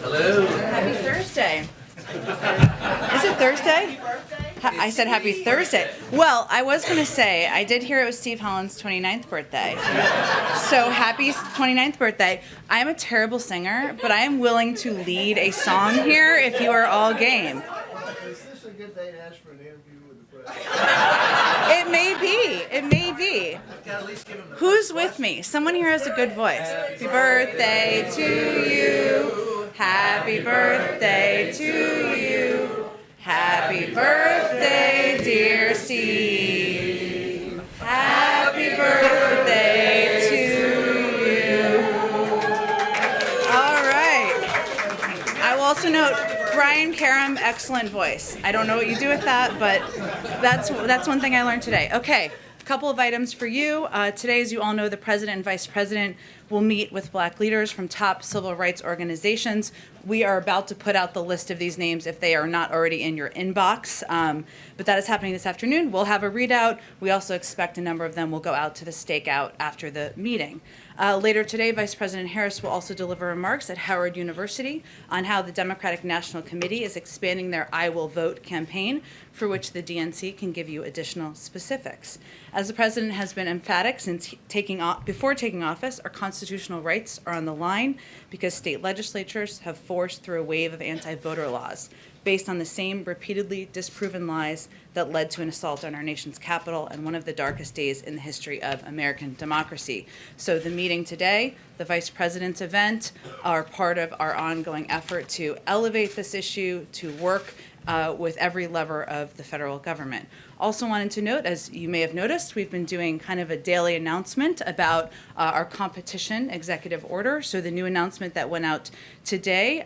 Hello. Happy Thursday. Is it Thursday? I said happy Thursday. Well, I was going to say, I did hear it was Steve Holland's 29th birthday. So happy 29th birthday. I am a terrible singer, but I am willing to lead a song here if you are all game. Is this a good day to ask for an interview with the president? It may be. It may be. Who's with me? Someone here has a good voice. Happy birthday to you. Happy birthday to you. Happy birthday, dear Steve. Happy birthday to you. All right. I will also note, Brian Karam, excellent voice. I don't know what you do with that, but that's one thing I learned today. Okay, a couple of items for you. Today, as you all know, the president and vice president will meet with Black leaders from top civil rights organizations. We are about to put out the list of these names if they are not already in your inbox, but that is happening this afternoon. We'll have a readout. We also expect a number of them will go out to the stakeout after the meeting. Later today, Vice President Harris will also deliver remarks at Howard University on how the Democratic National Committee is expanding their I Will Vote campaign, for which the DNC can give you additional specifics. As the president has been emphatic since before taking office, our constitutional rights are on the line because state legislatures have forced through a wave of anti-voter laws based on the same repeatedly disproven lies that led to an assault on our nation's capital and one of the darkest days in the history of American democracy. So the meeting today, the Vice President's event, are part of our ongoing effort to elevate this issue, to work with every lever of the federal government. Also wanted to note, as you may have noticed, we've been doing kind of a daily announcement about our competition executive order. So the new announcement that went out today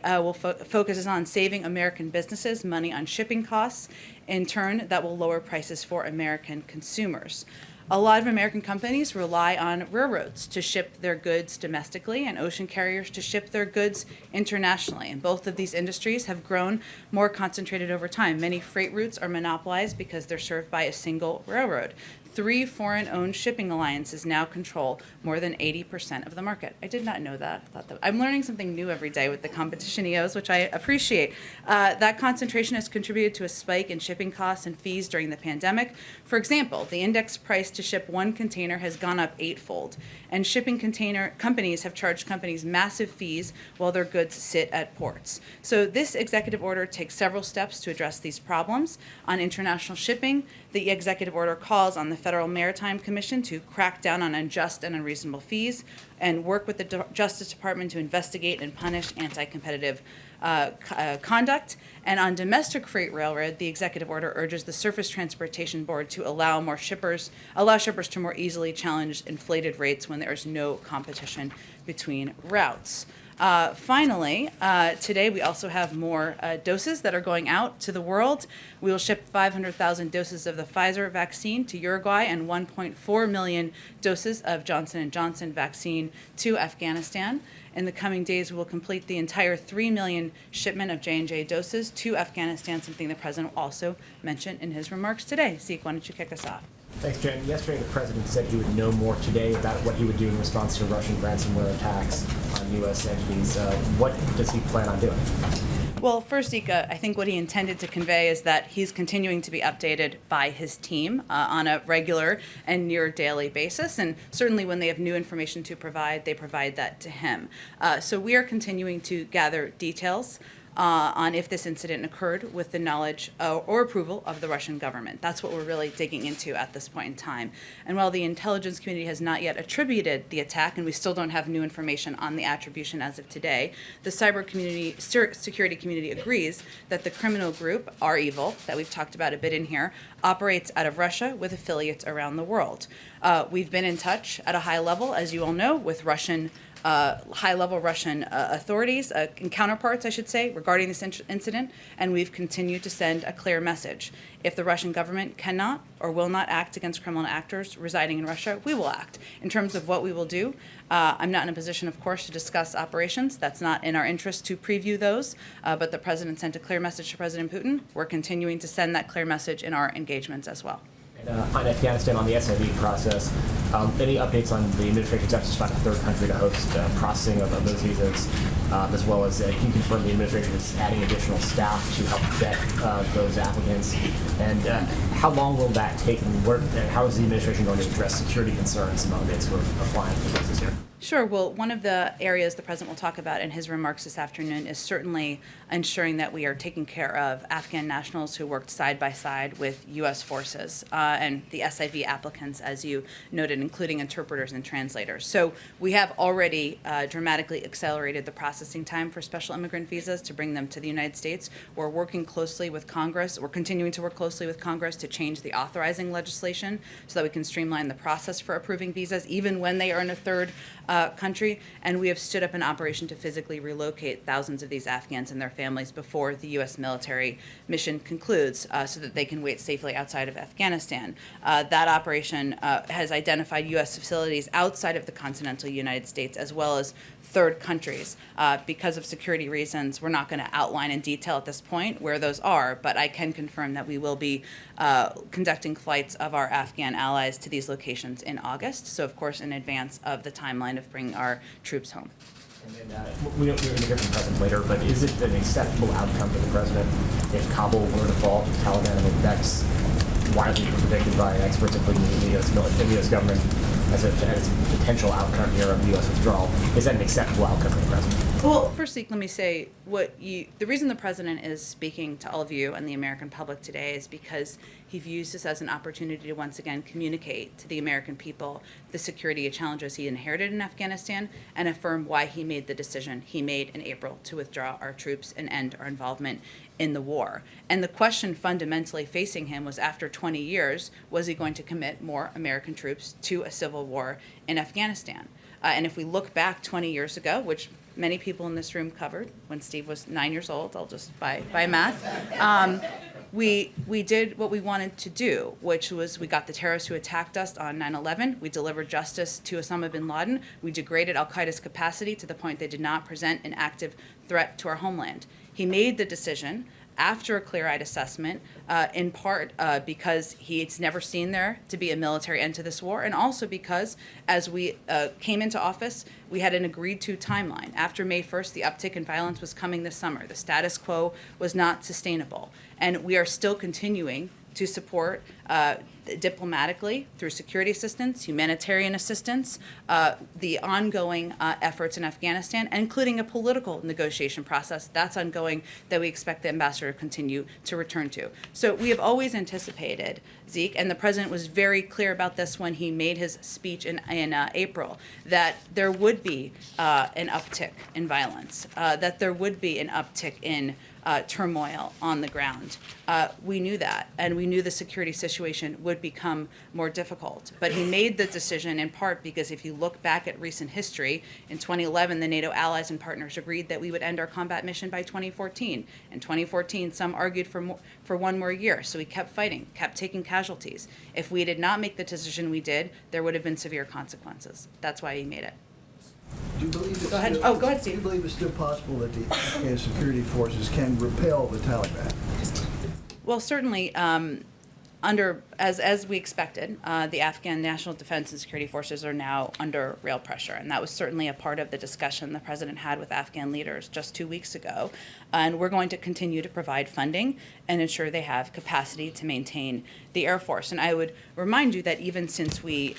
focuses on saving American businesses money on shipping costs. In turn, that will lower prices for American consumers. A lot of American companies rely on railroads to ship their goods domestically and ocean carriers to ship their goods internationally. And both of these industries have grown more concentrated over time. Many freight routes are monopolized because they're served by a single railroad. 3 foreign-owned shipping alliances now control more than 80% of the market. I did not know that. I'm learning something new every day with the competition EOs, which I appreciate. That concentration has contributed to a spike in shipping costs and fees during the pandemic. For example, the index price to ship one container has gone up 8-fold, and shipping container companies have charged companies massive fees while their goods sit at ports. So this executive order takes several steps to address these problems. On international shipping, the executive order calls on the Federal Maritime Commission to crack down on unjust and unreasonable fees and work with the Justice Department to investigate and punish anti-competitive conduct. And on domestic freight railroad, the executive order urges the Surface Transportation Board to allow shippers to more easily challenge inflated rates when there is no competition between routes. Finally, today we also have more doses that are going out to the world. We will ship 500,000 doses of the Pfizer vaccine to Uruguay and 1.4 million doses of Johnson & Johnson vaccine to Afghanistan. In the coming days, we will complete the entire 3 million shipment of J&J doses to Afghanistan, something the president also mentioned in his remarks today. Zeke, why don't you kick us off? Thanks, Jen. Yesterday, the president said he would know more today about what he would do in response to Russian ransomware attacks on U.S. entities. What does he plan on doing? Well, first, Zeke, I think what he intended to convey is that he's continuing to be updated by his team on a regular and near daily basis. And certainly when they have new information to provide, they provide that to him. So we are continuing to gather details on if this incident occurred with the knowledge or approval of the Russian government. That's what we're really digging into at this point in time. And while the intelligence community has not yet attributed the attack, and we still don't have new information on the attribution as of today, the cyber community, security community agrees that the criminal group, REvil, that we've talked about a bit in here, operates out of Russia with affiliates around the world. We've been in touch at a high level, as you all know, with high-level Russian authorities, and counterparts, I should say, regarding this incident, and we've continued to send a clear message. If the Russian government cannot or will not act against criminal actors residing in Russia, we will act. In terms of what we will do, I'm not in a position, of course, to discuss operations. That's not in our interest to preview those, but the president sent a clear message to President Putin. We're continuing to send that clear message in our engagements as well. On Afghanistan, on the SIV process, Any updates on the administration's efforts to find a third country to host processing of those visas, as well as can you confirm the administration is adding additional staff to help vet those applicants? And how long will that take, and how is the administration going to address security concerns among those who are applying for visas here? Sure. Well, one of the areas the president will talk about in his remarks this afternoon is certainly ensuring that we are taking care of Afghan nationals who worked side by side with U.S. forces and the SIV applicants, as you noted, including interpreters and translators. So we have already dramatically accelerated the processing time for special immigrant visas to bring them to the United States. We're working closely with Congress. We're continuing to work closely with Congress to change the authorizing legislation so that we can streamline the process for approving visas, even when they are in a third country, and we have stood up an operation to physically relocate thousands of these Afghans and their families before the U.S. military mission concludes so that they can wait safely outside of Afghanistan. That operation has identified U.S. facilities outside of the continental United States as well as third countries. Because of security reasons, we're not going to outline in detail at this point where those are, but I can confirm that we will be conducting flights of our Afghan allies to these locations in August, so of course in advance of the timeline of bringing our troops home. And then, we're going to hear from the president later, but is it an acceptable outcome for the president if Kabul were to fall to the Taliban? I mean, that's widely predicted by experts, including the U.S. government, as a potential outcome here of the U.S. withdrawal. Is that an acceptable outcome for the president? Well, firstly, let me say the reason the president is speaking to all of you and the American public today is because he views this as an opportunity to once again communicate to the American people the security challenges he inherited in Afghanistan and affirm why he made the decision he made in April to withdraw our troops and end our involvement in the war. And the question fundamentally facing him was, after 20 years, was he going to commit more American troops to a civil war in Afghanistan? And if we look back 20 years ago, which many people in this room covered when Steve was 9 years old, I'll just by math, we did what we wanted to do, which was we got the terrorists who attacked us on 9/11. We delivered justice to Osama bin Laden. We degraded al-Qaeda's capacity to the point they did not present an active threat to our homeland. He made the decision after a clear-eyed assessment, in part because he's never seen there to be a military end to this war, and also because as we came into office, we had an agreed-to timeline. After May 1st, the uptick in violence was coming this summer. The status quo was not sustainable, and we are still continuing to support diplomatically through security assistance, humanitarian assistance, the ongoing efforts in Afghanistan, including a political negotiation process that's ongoing that we expect the ambassador to continue to return to. So we have always anticipated, Zeke, and the president was very clear about this when he made his speech in April, that there would be an uptick in violence, that there would be an uptick in turmoil on the ground. We knew that, and we knew the security situation would become more difficult. But he made the decision in part because if you look back at recent history, in 2011, the NATO allies and partners agreed that we would end our combat mission by 2014. In 2014, some argued for one more year, so we kept fighting, kept taking casualties. If we did not make the decision we did, there would have been severe consequences. That's why he made it. Do you believe Go ahead. Oh, go ahead, Steve. Do you believe it's still possible that the Afghan security forces can repel the Taliban? Well, certainly, as we expected, the Afghan National Defense and Security Forces are now under real pressure, and that was certainly a part of the discussion the president had with Afghan leaders just 2 weeks ago. And we're going to continue to provide funding and ensure they have capacity to maintain the Air Force. And I would remind you that even since we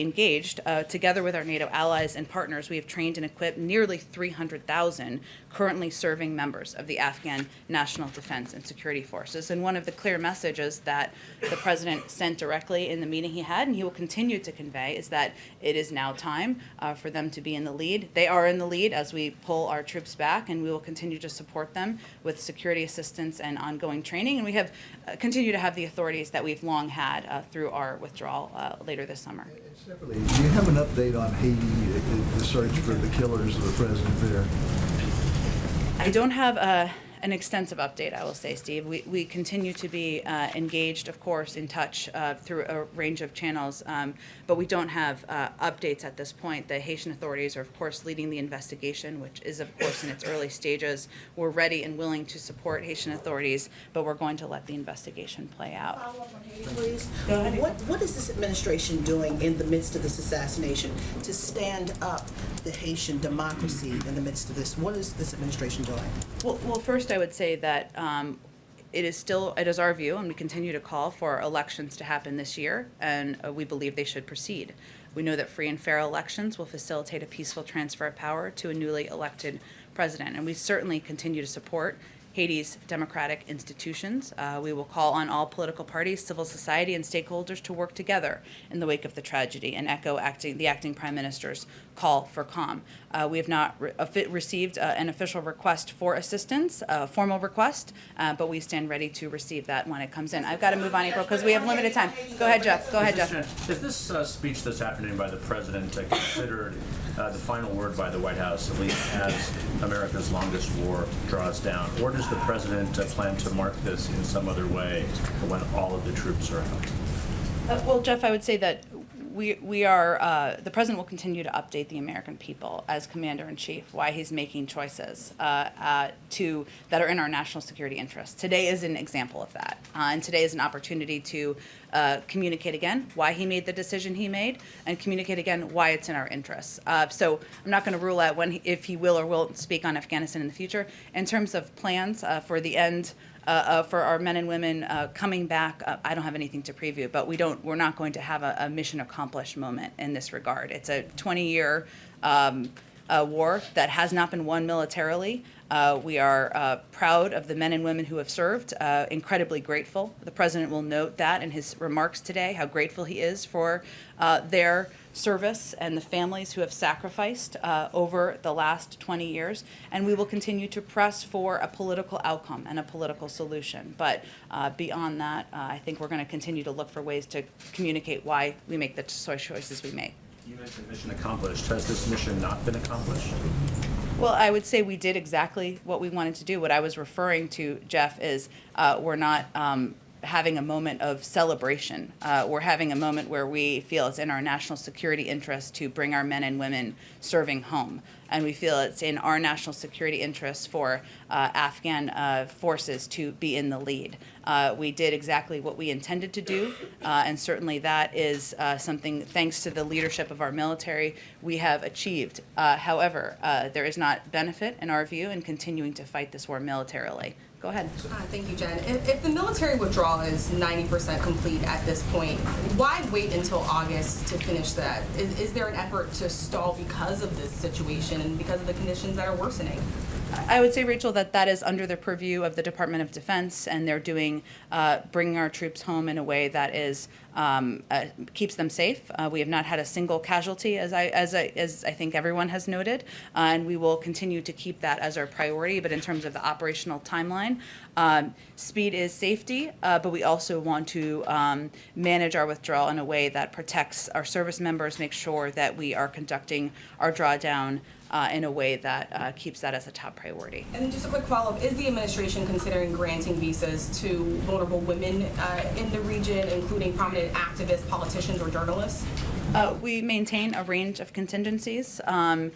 engaged together with our NATO allies and partners, we have trained and equipped nearly 300,000 currently serving members of the Afghan National Defense and Security Forces. And one of the clear messages that the president sent directly in the meeting he had, and he will continue to convey, is that it is now time for them to be in the lead. They are in the lead as we pull our troops back, and we will continue to support them with security assistance and ongoing training. And we have continue to have the authorities that we've long had through our withdrawal later this summer. And separately, do you have an update on Haiti, the search for the killers of the president there? I don't have an extensive update, I will say, Steve. We continue to be engaged, of course, in touch through a range of channels, but we don't have updates at this point. The Haitian authorities are, of course, leading the investigation, which is, of course, in its early stages. We're ready and willing to support Haitian authorities, but we're going to let the investigation play out. Follow up on Haiti, please. Go ahead. What is this administration doing in the midst of this assassination to stand up the Haitian democracy in the midst of this? What is this administration doing? Well, first I would say that it is our view, and we continue to call for elections to happen this year, and we believe they should proceed. We know that free and fair elections will facilitate a peaceful transfer of power to a newly elected president, and we certainly continue to support Haiti's democratic institutions. We will call on all political parties, civil society, and stakeholders to work together in the wake of the tragedy and echo the acting prime minister's call for calm. We have not received an official request for assistance, a formal request, but we stand ready to receive that when it comes in. I've got to move on, April, because we have limited time. Go ahead, Jeff. Go ahead, Jeff. Is this speech this afternoon by the president considered the final word by the White House, at least as America's longest war draws down? Or does the president plan to mark this in some other way when all of the troops are out? Well, Jeff, I would say that we are, the president will continue to update the American people as commander-in-chief, why he's making choices that are in our national security interests. Today is an example of that. And today is an opportunity to communicate again why he made the decision he made, and communicate again why it's in our interests. So I'm not going to rule out if he will or won't speak on Afghanistan in the future. In terms of plans for the end, for our men and women coming back, I don't have anything to preview, but we're not going to have a mission accomplished moment in this regard. It's a 20-year war that has not been won militarily. We are proud of the men and women who have served, incredibly grateful. The president will note that in his remarks today, how grateful he is for their service and the families who have sacrificed over the last 20 years. And we will continue to press for a political outcome and a political solution. But beyond that, I think we're going to continue to look for ways to communicate why we make the choices we make. You mentioned mission accomplished. Has this mission not been accomplished? Well, I would say we did exactly what we wanted to do. What I was referring to, Jeff, is we're not having a moment of celebration. We're having a moment where we feel it's in our national security interest to bring our men and women serving home. And we feel it's in our national security interest for Afghan forces to be in the lead. We did exactly what we intended to do, and certainly that is something, thanks to the leadership of our military, we have achieved. However, there is not benefit, in our view, in continuing to fight this war militarily. Go ahead. Thank you, Jen. If the military withdrawal is 90% complete at this point, why wait until August to finish that? Is there an effort to stall because of this situation and because of the conditions that are worsening? I would say, Rachel, that is under the purview of the Department of Defense, and they're bringing our troops home in a way that is keeps them safe. We have not had a single casualty, as I think everyone has noted, and we will continue to keep that as our priority. But in terms of the operational timeline, speed is safety, but we also want to manage our withdrawal in a way that protects our service members, make sure that we are conducting our drawdown in a way that keeps that as a top priority. And just a quick follow-up, is the administration considering granting visas to vulnerable women in the region, including prominent activists, politicians, or journalists? We maintain a range of contingencies and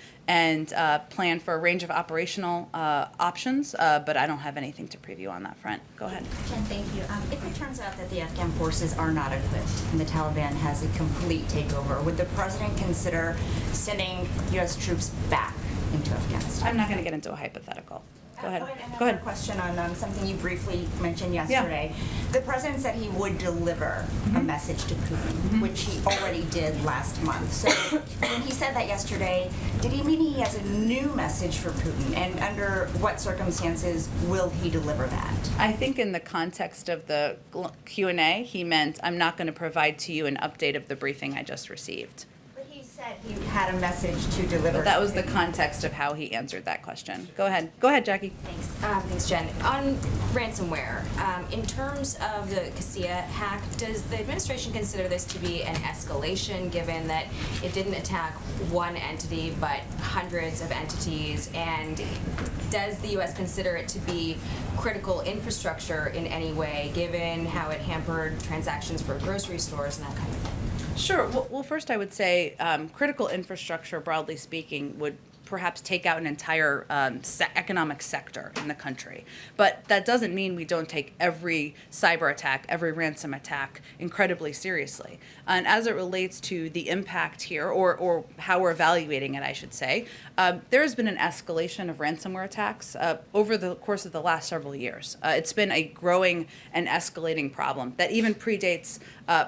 plan for a range of operational options, but I don't have anything to preview on that front. Go ahead. Jen, thank you. If it turns out that the Afghan forces are not equipped and the Taliban has a complete takeover, would the president consider sending U.S. troops back into Afghanistan? I'm not going to get into a hypothetical. Go ahead. Another Go ahead. question on something you briefly mentioned yesterday. The president said he would deliver a message to Putin, which he already did last month. So when he said that yesterday, did he mean he has a new message for Putin? And under what circumstances will he deliver that? I think in the context of the Q&A, he meant I'm not going to provide to you an update of the briefing I just received. But he said said he had a message to deliver. But that was the context of how he answered that question. Go ahead, Jackie. Thanks. Thanks, Jen. On ransomware, in terms of the Casilla hack, does the administration consider this to be an escalation, given that it didn't attack one entity but hundreds of entities? And does the U.S. consider it to be critical infrastructure in any way, given how it hampered transactions for grocery stores and that kind of thing? Sure. Well, first I would say critical infrastructure, broadly speaking, would perhaps take out an entire economic sector in the country. But that doesn't mean we don't take every cyber attack, every ransom attack incredibly seriously. And as it relates to the impact here, or how we're evaluating it, I should say, there has been an escalation of ransomware attacks over the course of the last several years. It's been a growing and escalating problem that even predates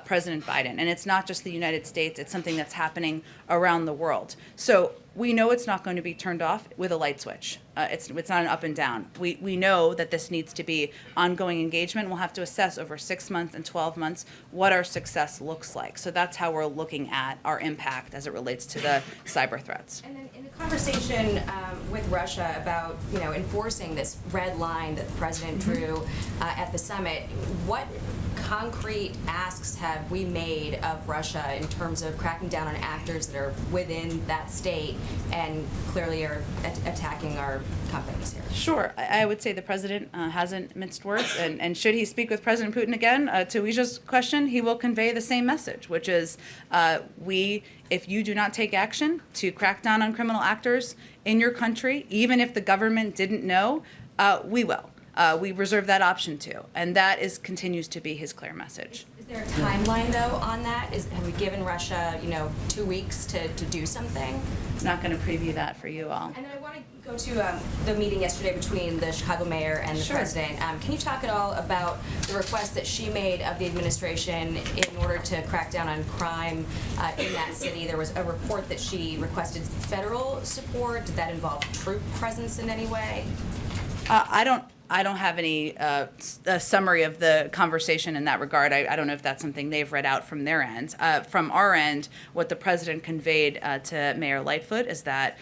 President Biden. And it's not just the United States, it's something that's happening around the world. So we know it's not going to be turned off with a light switch. It's not an up and down. We know that this needs to be ongoing engagement. We'll have to assess over 6 months and 12 months what our success looks like. So that's how we're looking at our impact as it relates to the cyber threats. And then in the conversation with Russia about enforcing this red line that the president drew at the summit, what concrete asks have we made of Russia in terms of cracking down on actors that are within that state and clearly are attacking our companies here? Sure. I would say the president hasn't minced words, and should he speak with President Putin again, to Wisha's question, he will convey the same message, which is if you do not take action to crack down on criminal actors in your country, even if the government didn't know, we will. We reserve that option too, and that continues to be his clear message. Is there a timeline though on that? Have we given Russia 2 weeks to do something? I'm not going to preview that for you all. And then I want to go to the meeting yesterday between the Chicago mayor and the president. Can you talk at all about the request that she made of the administration in order to crack down on crime in that city? There was a report that she requested federal support. Did that involve troop presence in any way? I don't have any summary of the conversation in that regard. I don't know if that's something they've read out from their end. From our end, what the president conveyed to Mayor Lightfoot is that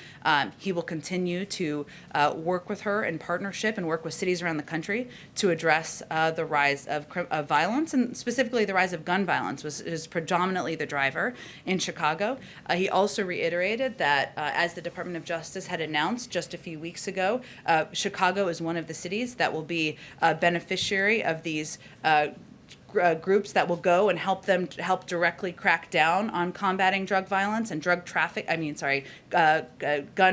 he will continue to work with her in partnership and work with cities around the country to address the rise of violence, and specifically the rise of gun violence is predominantly the driver in Chicago. He also reiterated that, as the Department of Justice had announced just a few weeks ago, Chicago is one of the cities that will be a beneficiary of these groups that will go and help directly crack down on combating drug violence and gun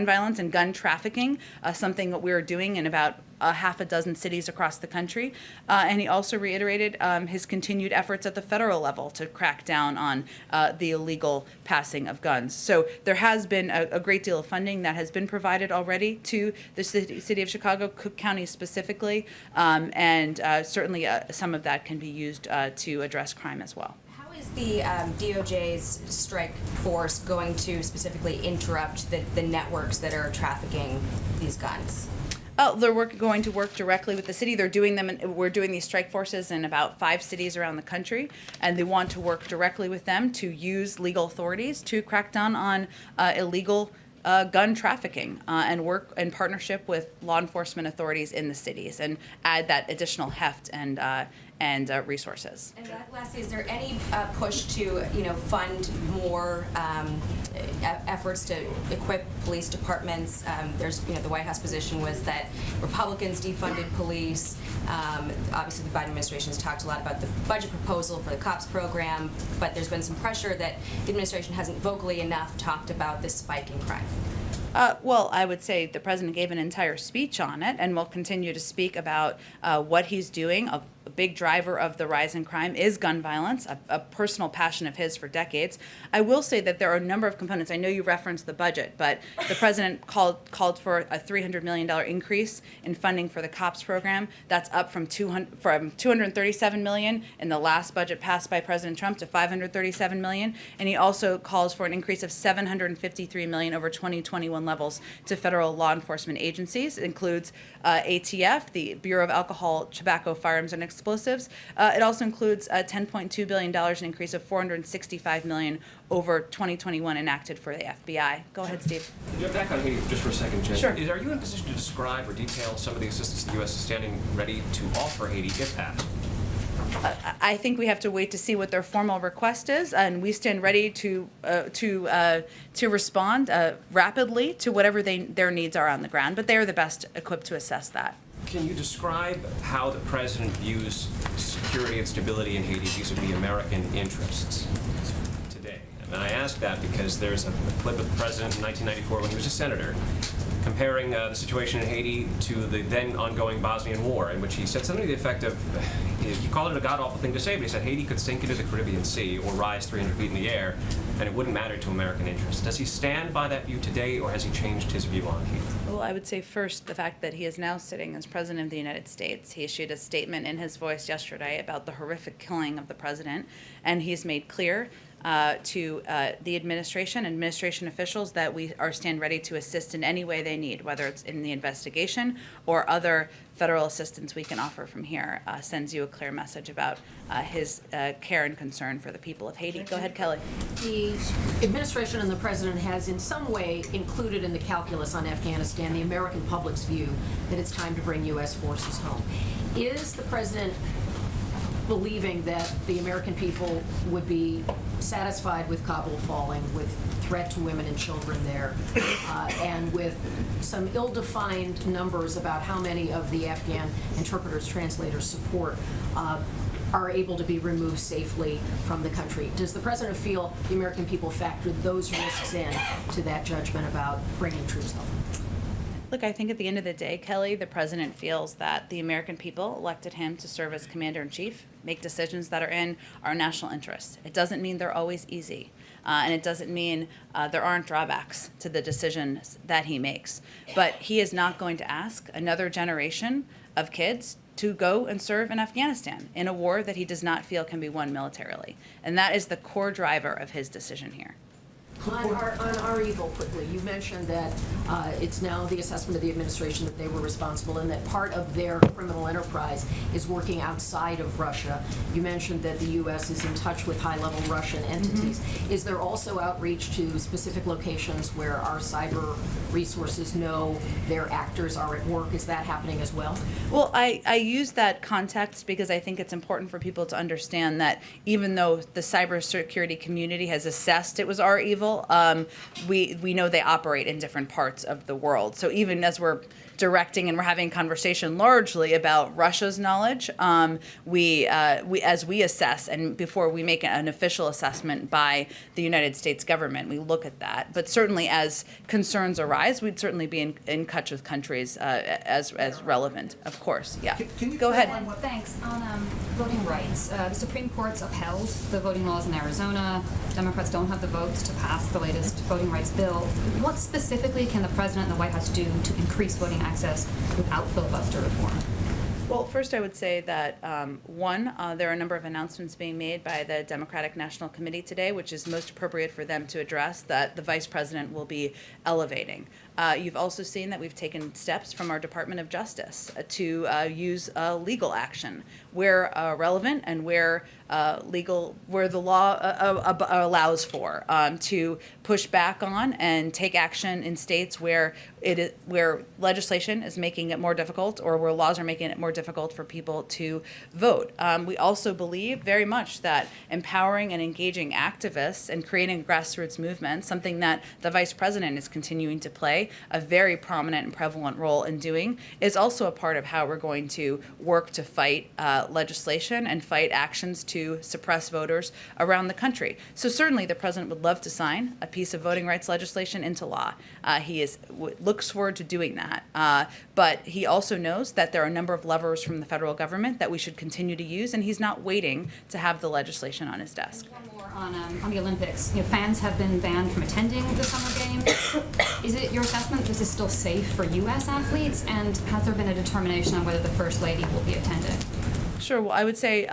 violence and gun trafficking, something that we're doing in about half a dozen cities across the country. And he also reiterated his continued efforts at the federal level to crack down on the illegal passing of guns. So there has been a great deal of funding that has been provided already to the city of Chicago, Cook County specifically, and certainly some of that can be used to address crime as well. How is the DOJ's strike force going to specifically interrupt the networks that are trafficking these guns? They're going to work directly with the city. They're doing them. We're doing these strike forces in about 5 cities around the country, and they want to work directly with them to use legal authorities to crack down on illegal gun trafficking and work in partnership with law enforcement authorities in the cities and add that additional heft and resources. And lastly, is there any push to fund more efforts to equip police departments? There's the White House position was that Republicans defunded police. Obviously, the Biden administration has talked a lot about the budget proposal for the cops program, but there's been some pressure that the administration hasn't vocally enough talked about this spike in crime. Well, I would say the president gave an entire speech on it and will continue to speak about what he's doing. A big driver of the rise in crime is gun violence, a personal passion of his for decades. I will say that there are a number of components. I know you referenced the budget, but the president called for a $300 million increase in funding for the COPS program. That's up from $237 million in the last budget passed by President Trump to $537 million. And he also calls for an increase of $753 million over 2021 levels to federal law enforcement agencies. It includes ATF, the Bureau of Alcohol, Tobacco, Firearms, and explosives. It also includes a $10.2 billion, an increase of $465 million over 2021 enacted for the FBI. Go ahead, Steve. You're back on Haiti just for a second, Jen. Sure. Are you in a position to describe or detail some of the assistance the U.S. is standing ready to offer Haiti if asked? I think we have to wait to see what their formal request is, and we stand ready to respond rapidly to whatever their needs are on the ground. But they are the best equipped to assess that. Can you describe how the president views security and stability in Haiti vis-a-vis American interests today? And I ask that because there's a clip of the president in 1994 when he was a senator comparing the situation in Haiti to the then ongoing Bosnian War, in which he said something to the effect of, he called it a god-awful thing to say, but he said Haiti could sink into the Caribbean Sea or rise 300 feet in the air, and it wouldn't matter to American interests. Does he stand by that view today, or has he changed his view on Haiti? Well, I would say first the fact that he is now sitting as President of the United States. He issued a statement in his voice yesterday about the horrific killing of the president, and he's made clear to the administration officials that we stand ready to assist in any way they need, whether it's in the investigation or other federal assistance we can offer from here. Sends you a clear message about his care and concern for the people of Haiti. Go ahead, Kelly. The administration and the president has in some way included in the calculus on Afghanistan the American public's view that it's time to bring U.S. forces home. Is the president believing that the American people would be satisfied with Kabul falling, with threat to women and children there, and with some ill-defined numbers about how many of the Afghan interpreters, translators, support are able to be removed safely from the country? Does the president feel the American people factored those risks in to that judgment about bringing troops home? Look, I think at the end of the day, Kelly, the president feels that the American people elected him to serve as commander-in-chief, make decisions that are in our national interest. It doesn't mean they're always easy, and it doesn't mean there aren't drawbacks to the decisions that he makes. But he is not going to ask another generation of kids to go and serve in Afghanistan in a war that he does not feel can be won militarily. And that is the core driver of his decision here. On our evil, quickly, you mentioned that it's now the assessment of the administration that they were responsible and that part of their criminal enterprise is working outside of Russia. You mentioned that the U.S. is in touch with high-level Russian entities. Mm-hmm. Is there also outreach to specific locations where our cyber resources know their actors are at work? Is that happening as well? Well, I use that context because I think it's important for people to understand that even though the cybersecurity community has assessed it was our evil, we know they operate in different parts of the world. So even as we're directing and we're having a conversation largely about Russia's knowledge, we as we assess and before we make an official assessment by the United States government, we look at that. But certainly as concerns arise, we'd certainly be in touch with countries as relevant, of course. Yeah. Can you go ahead. Thanks. On voting rights, the Supreme Court's upheld the voting laws in Arizona. Democrats don't have the votes to pass the latest voting rights bill. What specifically can the president and the White House do to increase voting access without filibuster reform? Well, first I would say that, there are a number of announcements being made by the Democratic National Committee today, which is most appropriate for them to address that the Vice President will be elevating. You've also seen that we've taken steps from our Department of Justice to use legal action where relevant and where the law allows for, to push back on and take action in states where where legislation is making it more difficult or where laws are making it more difficult for people to vote. We also believe very much that empowering and engaging activists and creating a grassroots movement, something that the Vice President is continuing to play a very prominent and prevalent role in doing, is also a part of how we're going to work to fight legislation and fight actions to suppress voters around the country. So certainly the president would love to sign a piece of voting rights legislation into law. He looks forward to doing that. But he also knows that there are a number of levers from the federal government that we should continue to use, and he's not waiting to have the legislation on his desk. One more on the Olympics. Fans have been banned from attending the Summer Games. Is it your assessment this is still safe for U.S. athletes, and has there been a determination on whether the First Lady will be attending? Sure. Well, I would say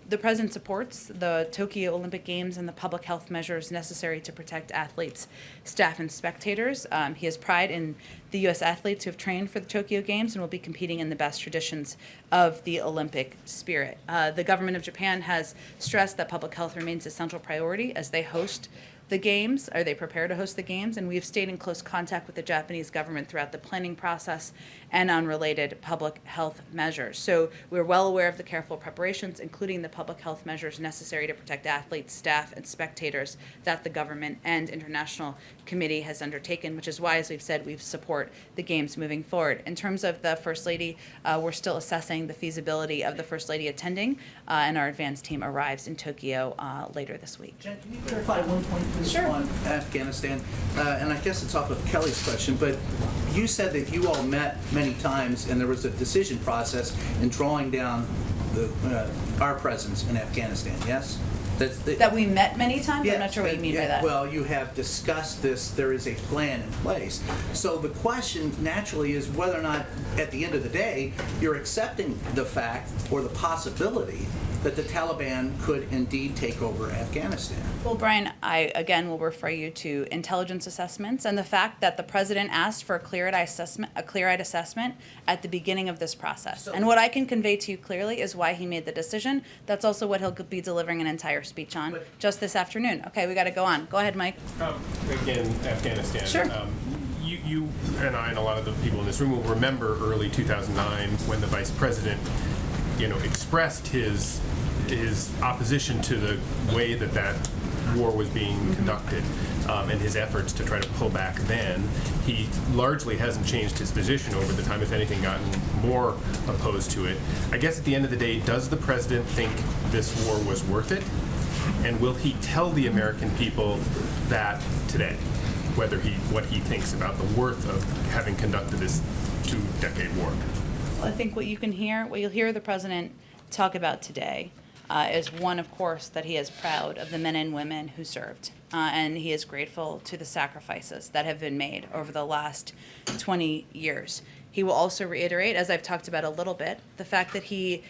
the president supports the Tokyo Olympic Games and the public health measures necessary to protect athletes, staff, and spectators. He has pride in the U.S. athletes who have trained for the Tokyo Games and will be competing in the best traditions of the Olympic spirit. The government of Japan has stressed that public health remains a central priority as they host the games, or they prepare to host the games, and we've stayed in close contact with the Japanese government throughout the planning process and on related public health measures. So we're well aware of the careful preparations, including the public health measures necessary to protect athletes, staff, and spectators that the government and international committee has undertaken, which is why, as we've said, we support the games moving forward. In terms of the First Lady, we're still assessing the feasibility of the First Lady attending, and our advance team arrives in Tokyo later this week. Jen, can you clarify one point, please, Sure. on Afghanistan? And I guess it's off of Kelly's question, but you said that you all met many times and there was a decision process in drawing down our presence in Afghanistan, yes? That we met many times? I'm not sure what you mean by that. Well, you have discussed this, there is a plan in place. So the question naturally is whether or not, at the end of the day, you're accepting the fact or the possibility that the Taliban could indeed take over Afghanistan. Well, Brian, I again will refer you to intelligence assessments and the fact that the president asked for a clear-eyed assessment at the beginning of this process. And what I can convey to you clearly is why he made the decision. That's also what he'll be delivering an entire speech on just this afternoon. Okay, we got to go on. Go ahead, Mike. Again, Afghanistan. Sure. You and I and a lot of the people in this room will remember early 2009 when the vice president, expressed his opposition to the way that war was being conducted, and his efforts to try to pull back then. He largely hasn't changed his position over the time, if anything, gotten more opposed to it. I guess at the end of the day, does the president think this war was worth it? And will he tell the American people that today, what he thinks about the worth of having conducted this 2-decade war? Well, I think what you'll hear the president talk about today is one, of course, that he is proud of the men and women who served, and he is grateful to the sacrifices that have been made over the last 20 years. He will also reiterate, as I've talked about a little bit, the fact that he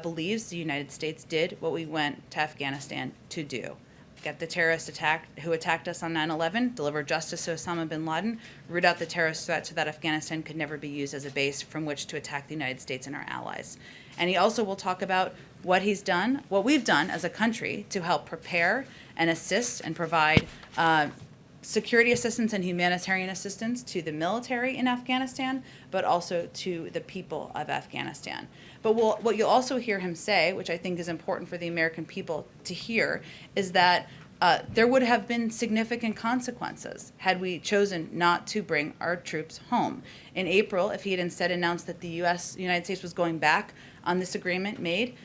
believes the United States did what we went to Afghanistan to do. Get the terrorists who attacked us on 9/11, deliver justice to Osama bin Laden, root out the terrorist threat so that Afghanistan could never be used as a base from which to attack the United States and our allies. And he also will talk about what he's done, what we've done as a country to help prepare and assist and provide security assistance and humanitarian assistance to the military in Afghanistan, but also to the people of Afghanistan. But what you'll also hear him say, which I think is important for the American people to hear, is that there would have been significant consequences had we chosen not to bring our troops home. In April, if he had instead announced that the United States was going back on this agreement made,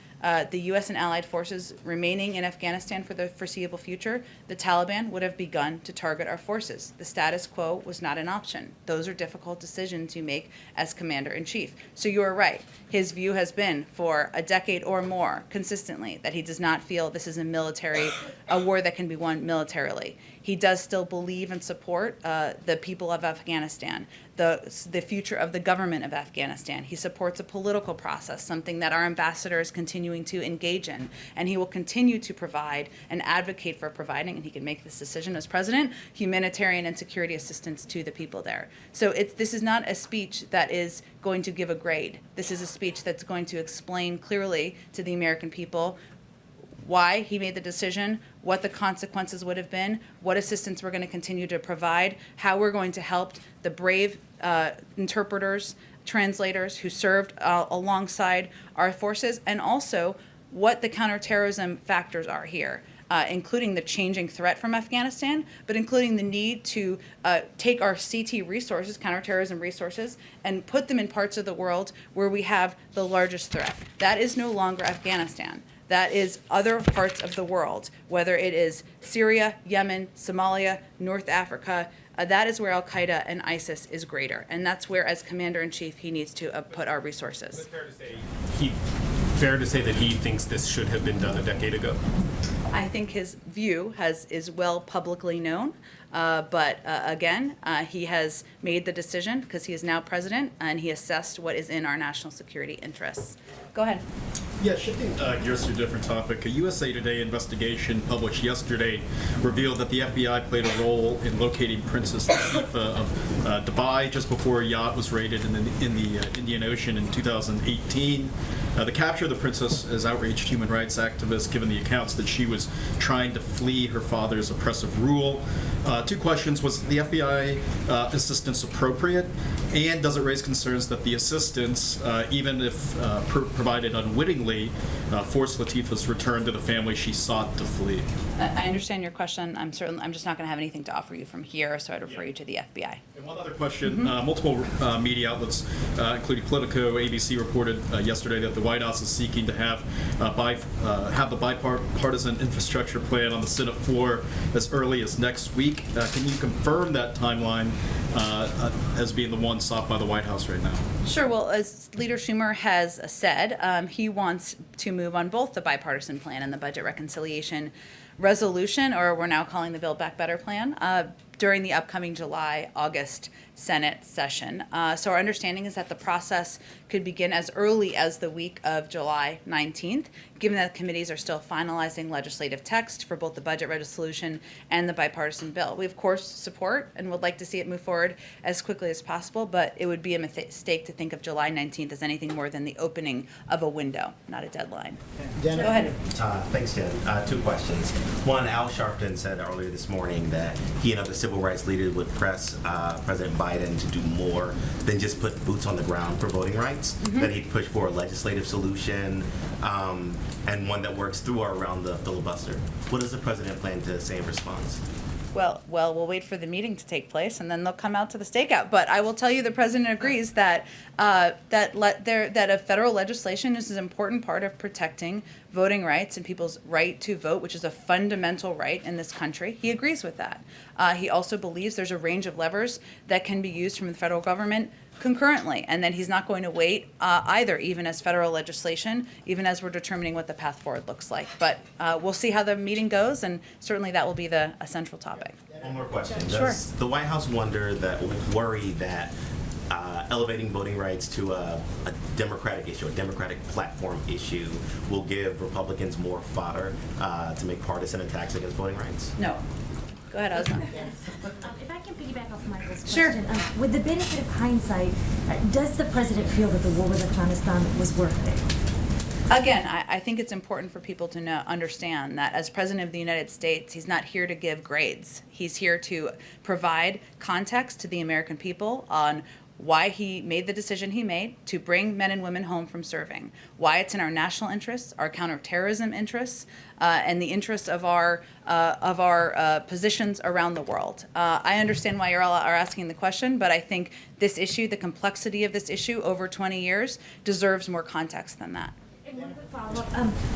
the U.S. and allied forces remaining in Afghanistan for the foreseeable future, the Taliban would have begun to target our forces. The status quo was not an option. Those are difficult decisions you make as commander-in-chief. So you are right. His view has been for a decade or more consistently that he does not feel this is a war that can be won militarily. He does still believe and support the people of Afghanistan, the future of the government of Afghanistan. He supports a political process, something that our ambassador is continuing to engage in, and he will continue to provide and advocate for providing, and he can make this decision as president, humanitarian and security assistance to the people there. So this is not a speech that is going to give a grade. This is a speech that's going to explain clearly to the American people why he made the decision, what the consequences would have been, what assistance we're going to continue to provide, how we're going to help the brave interpreters, translators who served alongside our forces, and also what the counterterrorism factors are here, including the changing threat from Afghanistan, but including the need to take our CT resources, counterterrorism resources, and put them in parts of the world where we have the largest threat. That is no longer Afghanistan. That is other parts of the world, whether it is Syria, Yemen, Somalia, North Africa. That is where al-Qaeda and ISIS is greater. And that's where, as commander-in-chief, he needs to put our resources. Is it fair to say that he thinks this should have been done a decade ago? I think his view is well publicly known. But again, he has made the decision because he is now president, and he assessed what is in our national security interests. Go ahead. Yeah, shifting gears to a different topic. A USA Today investigation published yesterday revealed that the FBI played a role in locating Princess Latifa of Dubai just before a yacht was raided in the Indian Ocean in 2018. The capture of the princess has outraged human rights activists, given the accounts that she was trying to flee her father's oppressive rule. Two questions: was the FBI assistance appropriate, and does it raise concerns that the assistance, even if provided unwittingly, forced Latifa's return to the family she sought to flee? I understand your question. I'm just not going to have anything to offer you from here, so I'd refer you to the FBI. And one other question: multiple media outlets, including Politico, ABC, reported yesterday that the White House is seeking to have the bipartisan infrastructure plan on the Senate floor as early as next week. Can you confirm that timeline as being the one sought by the White House right now? Sure. Well, as Leader Schumer has said, he wants to move on both the bipartisan plan and the budget reconciliation resolution, or we're now calling the Build Back Better plan, during the upcoming July-August Senate session. So our understanding is that the process could begin as early as the week of July 19th, given that committees are still finalizing legislative text for both the budget resolution and the bipartisan bill. We, of course, support and would like to see it move forward as quickly as possible, but it would be a mistake to think of July 19th as anything more than the opening of a window, not a deadline. Jen? Go ahead. Thanks, Jen. Two questions. One, Al Sharpton said earlier this morning that he and other civil rights leaders would press President Biden to do more than just put boots on the ground for voting rights, that he'd push for a legislative solution and one that works through or around the filibuster. What does the president plan to say in response? Well, we'll wait for the meeting to take place, and then they'll come out to the stakeout. But I will tell you, the president agrees that that a federal legislation is an important part of protecting voting rights and people's right to vote, which is a fundamental right in this country. He agrees with that. He also believes there's a range of levers that can be used from the federal government concurrently, and then he's not going to wait either, even as federal legislation, even as we're determining what the path forward looks like. But we'll see how the meeting goes, and certainly that will be a central topic. One more question. Sure. Does the White House worry that elevating voting rights to a Democratic issue, a Democratic platform issue, will give Republicans more fodder to make partisan attacks against voting rights? No. Go ahead, Ozma. If I can piggyback off Michael's Sure. question, with the benefit of hindsight, does the president feel that the war with Afghanistan was worth it? Again, I think it's important for people to understand that as President of the United States, he's not here to give grades. He's here to provide context to the American people on why he made the decision he made to bring men and women home from serving, why it's in our national interests, our counterterrorism interests, and the interests of our positions around the world. I understand why you all are asking the question, but I think this issue, the complexity of this issue over 20 years, deserves more context than that. And one quick follow-up.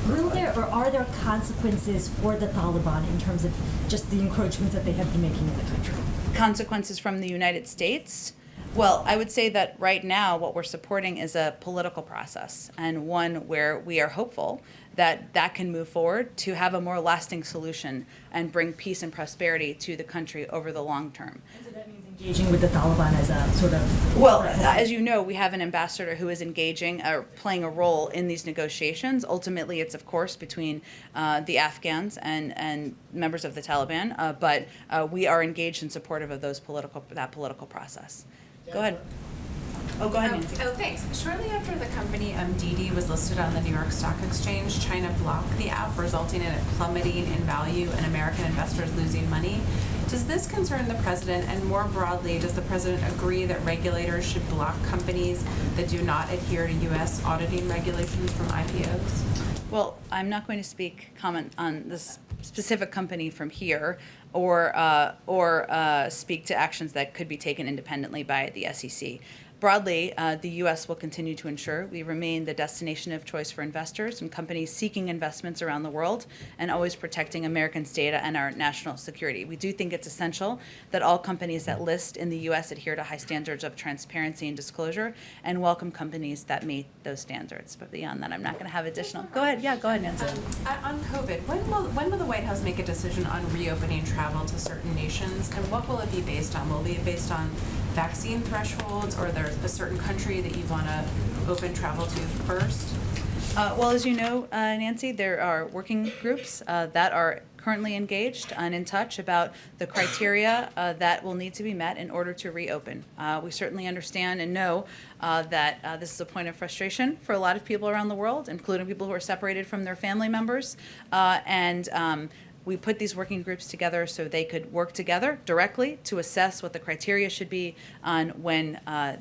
Will there or are there consequences for the Taliban in terms of just the encroachments that they have been making in the country? Consequences from the United States? Well, I would say that right now what we're supporting is a political process, and one where we are hopeful that that can move forward to have a more lasting solution and bring peace and prosperity to the country over the long term. So that means engaging with the Taliban as a sort of... Well, as you know, we have an ambassador who is engaging or playing a role in these negotiations. Ultimately, it's of course between the Afghans and members of the Taliban, but we are engaged and supportive of that political process. Go ahead. Oh, go ahead, Nancy. Thanks. Shortly after the company Didi was listed on the New York Stock Exchange, China blocked the app, resulting in it plummeting in value and American investors losing money. Does this concern the president? And more broadly, does the president agree that regulators should block companies that do not adhere to U.S. auditing regulations from IPOs? Well, I'm not going to comment on this specific company from here, or speak to actions that could be taken independently by the SEC. Broadly, the U.S. will continue to ensure we remain the destination of choice for investors and companies seeking investments around the world, and always protecting Americans' data and our national security. We do think it's essential that all companies that list in the U.S. adhere to high standards of transparency and disclosure, and welcome companies that meet those standards. But beyond that, I'm not going to have additional. Go ahead. Yeah, go ahead, Nancy. On COVID, when will the White House make a decision on reopening travel to certain nations, and what will it be based on? Will it be based on vaccine thresholds, or there's a certain country that you want to open travel to first? Well, as you know, Nancy, there are working groups that are currently engaged and in touch about the criteria that will need to be met in order to reopen. We certainly understand and know that this is a point of frustration for a lot of people around the world, including people who are separated from their family members. We put these working groups together so they could work together directly to assess what the criteria should be on when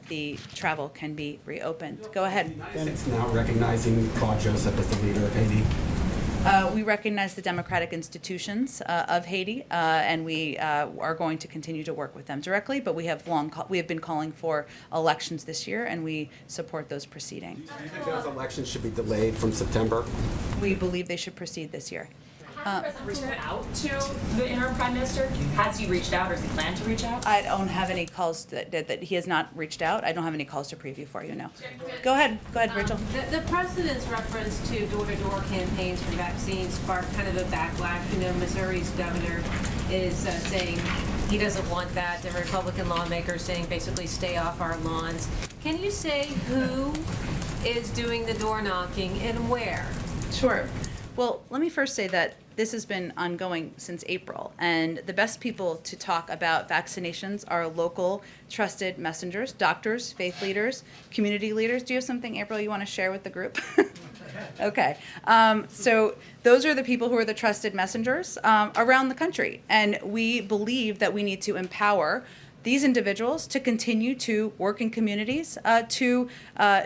the travel can be reopened. Go ahead. It's now recognizing Claude Joseph as the leader of Haiti. We recognize the democratic institutions of Haiti, and we are going to continue to work with them directly. But we have been calling for elections this year, and we support those proceedings. Do you think those elections should be delayed from September? We believe they should proceed this year. Has the president reached out to the interim prime minister? Has he reached out, or does he plan to reach out? I don't have any calls that he has not reached out. I don't have any calls to preview for you, no. Go ahead, Rachel. The president's reference to door-to-door campaigns for vaccines sparked kind of a backlash. You know, Missouri's governor is saying he doesn't want that, and Republican lawmakers saying basically stay off our lawns. Can you say who is doing the door knocking and where? Sure. Well, let me first say that this has been ongoing since April, and the best people to talk about vaccinations are local trusted messengers, doctors, faith leaders, community leaders. Do you have something, April, you want to share with the group? Okay. So those are the people who are the trusted messengers around the country, and we believe that we need to empower these individuals to continue to work in communities to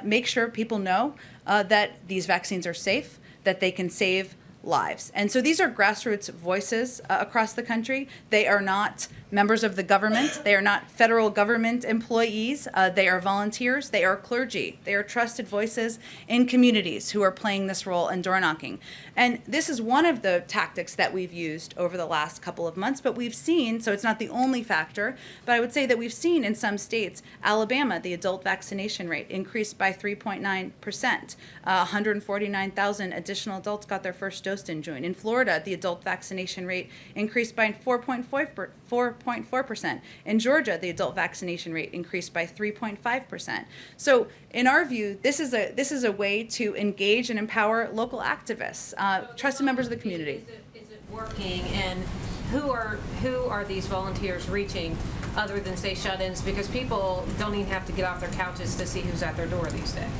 make sure people know that these vaccines are safe, that they can save lives. And so these are grassroots voices across the country. They are not members of the government. They are not federal government employees. They are volunteers. They are clergy. They are trusted voices in communities who are playing this role in door knocking. And this is one of the tactics that we've used over the last couple of months, but we've seen, so it's not the only factor, but I would say that we've seen in some states, Alabama, the adult vaccination rate increased by 3.9%. 149,000 additional adults got their first dose in June. In Florida, the adult vaccination rate increased by 4.4%. In Georgia, the adult vaccination rate increased by 3.5%. So in our view, this is a way to engage and empower local activists, trusted members of the community. Is it working, and who are these volunteers reaching other than, say, shut-ins? Because people don't even have to get off their couches to see who's at their door these days.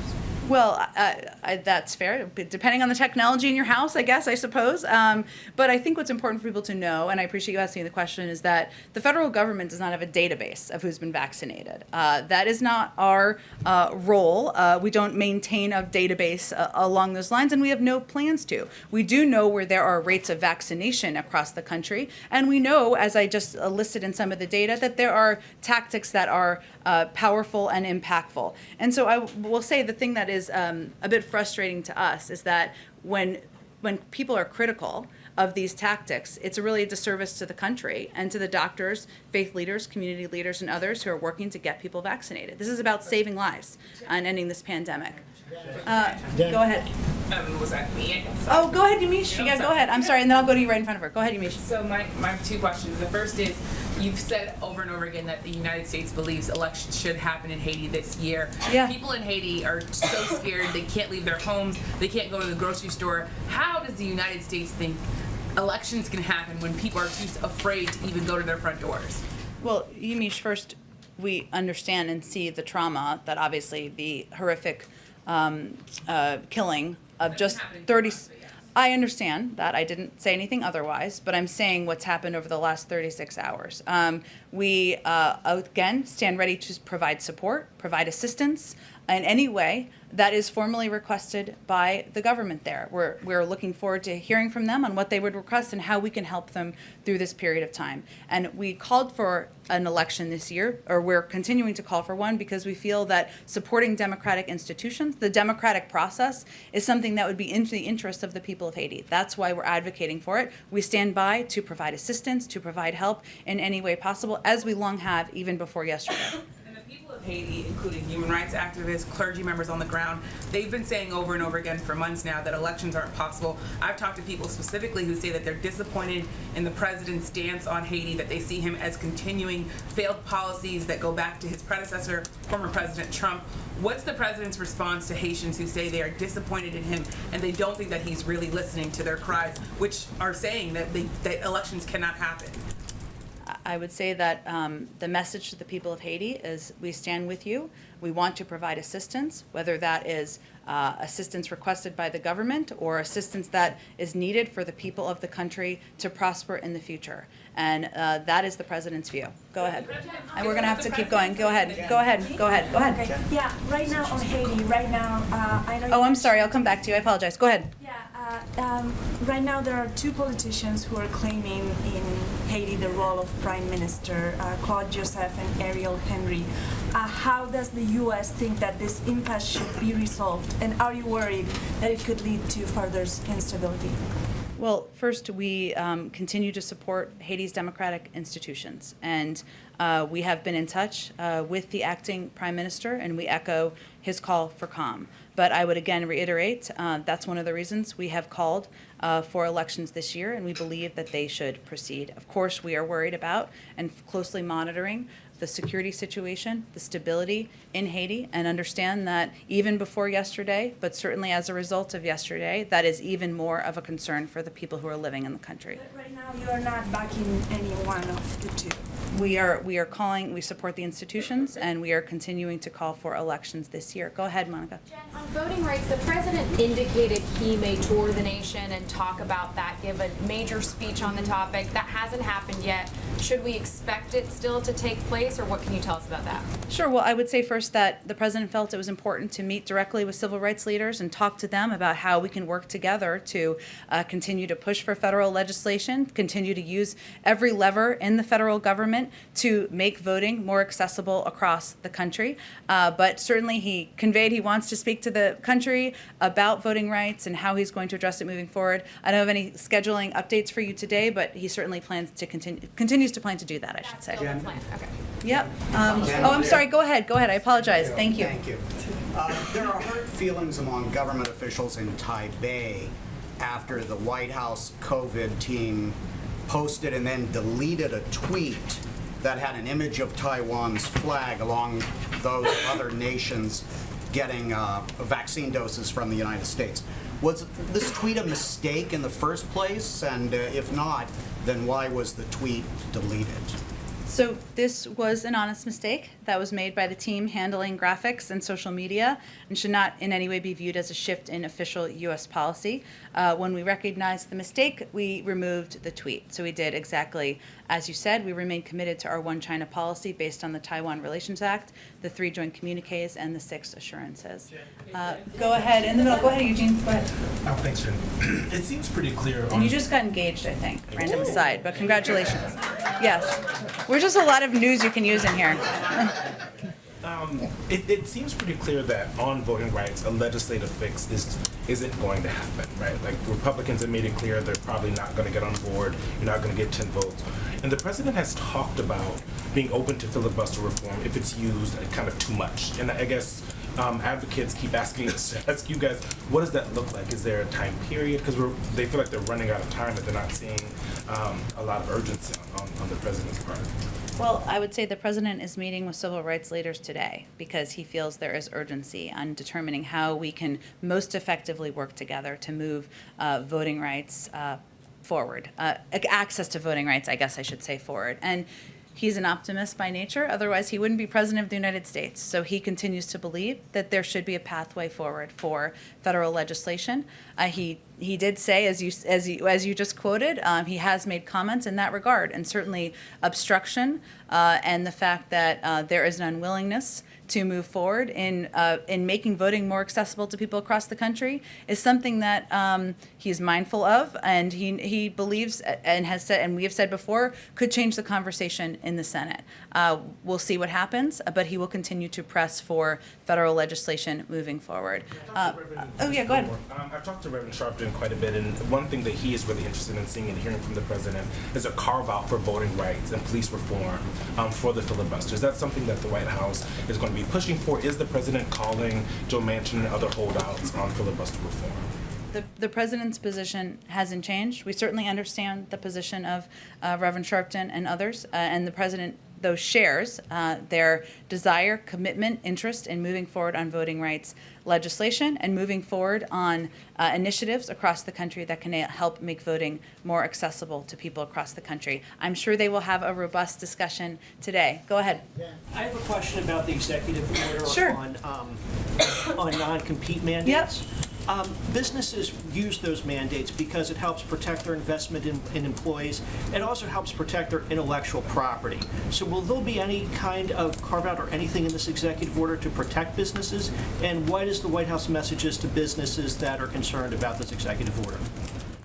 Well, that's fair, depending on the technology in your house, I suppose. But I think what's important for people to know, and I appreciate you asking the question, is that the federal government does not have a database of who's been vaccinated. That is not our role. We don't maintain a database along those lines, and we have no plans to. We do know where there are rates of vaccination across the country, and we know, as I just listed in some of the data, that there are tactics that are powerful and impactful. And so I will say the thing that is a bit frustrating to us is that when people are critical of these tactics, it's really a disservice to the country and to the doctors, faith leaders, community leaders, and others who are working to get people vaccinated. This is about saving lives and ending this pandemic. Go ahead. Was that me? Oh, go ahead, Yamiche. Yeah, go ahead. I'm sorry, and then I'll go to you right in front of her. Go ahead, Yamiche. So my two questions. The first is, you've said over and over again that the United States believes elections should happen in Haiti this year. Yeah. People in Haiti are so scared they can't leave their homes, they can't go to the grocery store. How does the United States think elections can happen when people are too afraid to even go to their front doors? Well, Yamiche, first, we understand and see the trauma that obviously the horrific killing of just 30. I understand that. I didn't say anything otherwise, but I'm saying what's happened over the last 36 hours. We, again, stand ready to provide support, provide assistance in any way that is formally requested by the government there. We're looking forward to hearing from them on what they would request and how we can help them through this period of time. And we called for an election this year, or we're continuing to call for one, because we feel that supporting democratic institutions, the democratic process, is something that would be in the interest of the people of Haiti. That's why we're advocating for it. We stand by to provide assistance, to provide help in any way possible, as we long have even before yesterday. And the people of of Haiti, including human rights activists, clergy members on the ground, they've been saying over and over again for months now that elections aren't possible. I've talked to people specifically who say that they're disappointed in the president's stance on Haiti, that they see him as continuing failed policies that go back to his predecessor, former President Trump. What's the president's response to Haitians who say they are disappointed in him and they don't think that he's really listening to their cries, which are saying that that elections cannot happen? I would say that the message to the people of Haiti is we stand with you. We want to provide assistance, whether that is assistance requested by the government or assistance that is needed for the people of the country to prosper in the future. And that is the president's view. Go ahead. And we're going to have to keep going. Go ahead. Go ahead. Go ahead. Go ahead. Okay. Yeah, right now on Haiti, I know. Oh, I'm sorry. I'll come back to you. I apologize. Go ahead. Right now there are two politicians who are claiming in Haiti the role of Prime Minister, Claude Joseph and Ariel Henry. How does the U.S. think that this impasse should be resolved, and are you worried that it could lead to further instability? Well, first, we continue to support Haiti's democratic institutions, and we have been in touch with the acting prime minister, and we echo his call for calm. But I would again reiterate, that's one of the reasons we have called for elections this year, and we believe that they should proceed. Of course, we are worried about and closely monitoring the security situation, the stability in Haiti, and understand that even before yesterday, but certainly as a result of yesterday, that is even more of a concern for the people who are living in the country. But right now you are not backing any one of the two. We are calling, we support the institutions, and we are continuing to call for elections this year. Go ahead, Monica. Jen, on voting rights, the president indicated he may tour the nation and talk about that, give a major speech on the topic. That hasn't happened yet. Should we expect it still to take place, or what can you tell us about that? Sure. Well, I would say first that the president felt it was important to meet directly with civil rights leaders and talk to them about how we can work together to continue to push for federal legislation, continue to use every lever in the federal government to make voting more accessible across the country. But certainly he conveyed he wants to speak to the country about voting rights and how he's going to address it moving forward. I don't have any scheduling updates for you today, but he certainly plans to continues to plan to do that, I should say. Still the plan. Okay. Yep. Oh, I'm sorry. Go ahead. Go ahead. I apologize. Thank you. Thank you. There are hurt feelings among government officials in Taipei after the White House COVID team posted and then deleted a tweet that had an image of Taiwan's flag along those of other nations getting vaccine doses from the United States. Was this tweet a mistake in the first place? And if not, then why was the tweet deleted? So this was an honest mistake that was made by the team handling graphics and social media and should not in any way be viewed as a shift in official U.S. policy. When we recognized the mistake, we removed the tweet. So we did exactly as you said. We remain committed to our One China policy based on the Taiwan Relations Act, the 3 joint communiques, and the 6 assurances. Go ahead, in the middle. Go ahead, Eugene. Go ahead. Oh, thanks, Jen. It seems pretty clear And you just got engaged, I think. Random aside, but congratulations. Yes. We're just a lot of news you can use in here. It seems pretty clear that on voting rights, a legislative fix isn't going to happen, right? Like, Republicans have made it clear they're probably not going to get on board. You're not going to get 10 votes. And the president has talked about being open to filibuster reform if it's used kind of too much. And I guess advocates keep asking us to ask you guys, what does that look like? Is there a time period? Because they feel like they're running out of time and they're not seeing a lot of urgency on the president's part. Well, I would say the president is meeting with civil rights leaders today because he feels there is urgency on determining how we can most effectively work together to move voting rights forward, access to voting rights, I guess I should say, forward. And he's an optimist by nature, otherwise he wouldn't be president of the United States. So he continues to believe that there should be a pathway forward for federal legislation. He did say, as you just quoted, he has made comments in that regard, and certainly obstruction and the fact that there is an unwillingness to move forward in making voting more accessible to people across the country is something that he's mindful of, and he believes and has said, and we have said before, could change the conversation in the Senate. We'll see what happens, but he will continue to press for federal legislation moving forward. Oh yeah, go ahead. I've talked to Reverend Sharpton president quite a bit, and one thing that he is really interested in seeing and hearing from the president is a carve-out for voting rights and police reform for the filibuster. Is that something that the White House is going to be pushing for? Is the president calling Joe Manchin and other holdouts on filibuster reform? The president's position hasn't changed. We certainly understand the position of Reverend Sharpton and others, and the president, though, shares their desire, commitment, interest in moving forward on voting rights legislation and moving forward on initiatives across the country that can help make voting more accessible to people across the country. I'm sure they will have a robust discussion today. Go ahead. I have a question about the executive order Sure. on non-compete mandates. Businesses use those mandates because it helps protect their investment in employees. It also helps protect their intellectual property. So will there be any kind of carve-out or anything in this executive order to protect businesses? And what is the White House messages to businesses that are concerned about this executive order?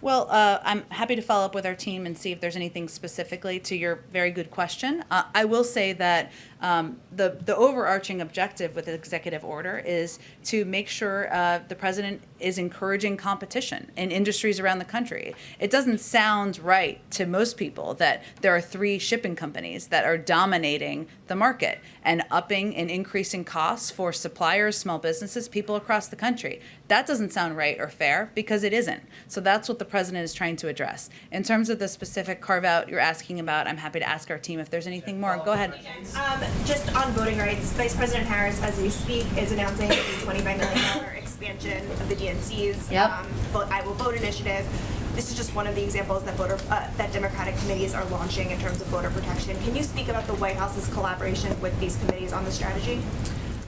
Well, I'm happy to follow up with our team and see if there's anything specifically to your very good question. I will say that the overarching objective with the executive order is to make sure the president is encouraging competition in industries around the country. It doesn't sound right to most people that there are 3 shipping companies that are dominating the market and upping and increasing costs for suppliers, small businesses, people across the country. That doesn't sound right or fair because it isn't. So that's what the president is trying to address. In terms of the specific carve-out you're asking about, I'm happy to ask our team if there's anything more. Go ahead. Just on voting rights, Vice President Harris, as we speak, is announcing a $25 million expansion of the DNC's I Will Vote initiative. This is just one of the examples that that Democratic committees are launching in terms of voter protection. Can you speak about the White House's collaboration with these committees on the strategy?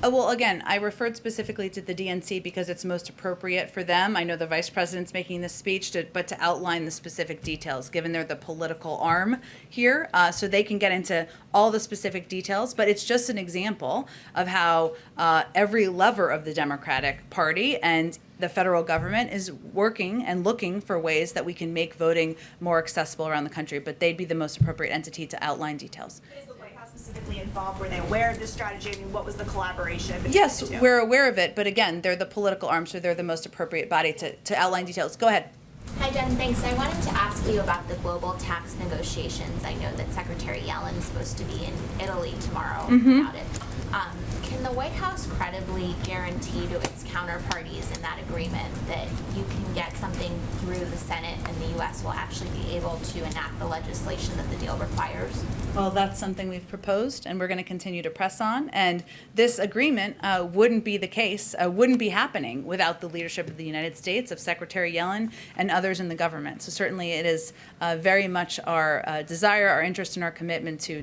Well, again, I referred specifically to the DNC because it's most appropriate for them. I know the vice president's making this speech, but to outline the specific details, given they're the political arm here, so they can get into all the specific details. But it's just an example of how every lever of the Democratic Party and the federal government is working and looking for ways that we can make voting more accessible around the country. But they'd be the most appropriate entity to outline details. Specifically involved? Were they aware of this strategy? I mean, what was the collaboration between Yes, the two? we're aware of it, but again, they're the political arm, so they're the most appropriate body to outline details. Go ahead. Hi, Jen. Thanks. I wanted to ask you about the global tax negotiations. I know that Secretary Yellen is supposed to be in Italy tomorrow about it. Can the White House credibly guarantee to its counterparties in that agreement that you can get something through the Senate and the U.S. will actually be able to enact the legislation that the deal requires? Well, that's something we've proposed, and we're going to continue to press on. And this agreement wouldn't be the case, wouldn't be happening without the leadership of the United States, of Secretary Yellen, and others in the government. So certainly it is very much our desire, our interest, and our commitment to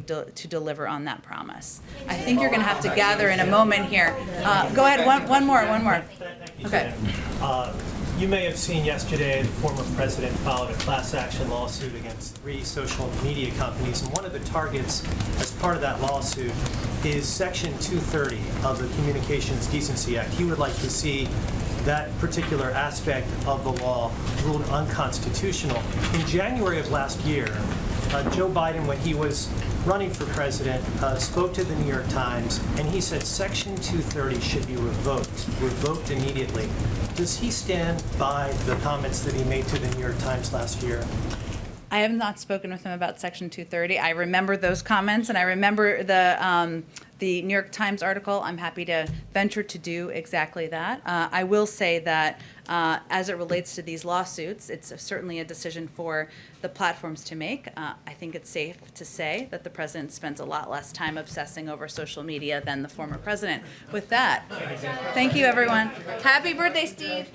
deliver on that promise. I think you're going to have to gather in a moment here. Go ahead, one more. Okay. You may have seen yesterday the former president filed a class action lawsuit against 3 social media companies, and one of the targets as part of that lawsuit is Section 230 of the Communications Decency Act. He would like to see that particular aspect of the law ruled unconstitutional. In January of last year, Joe Biden, when he was running for president, spoke to the New York Times, and he said Section 230 should be revoked immediately. Does he stand by the comments that he made to the New York Times last year? I have not spoken with him about Section 230. I remember those comments, and I remember the New York Times article. I'm happy to venture to do exactly that. I will say that as it relates to these lawsuits, it's certainly a decision for the platforms to make. I think it's safe to say that the president spends a lot less time obsessing over social media than the former president. With that, thank you, everyone. Happy birthday, Steve.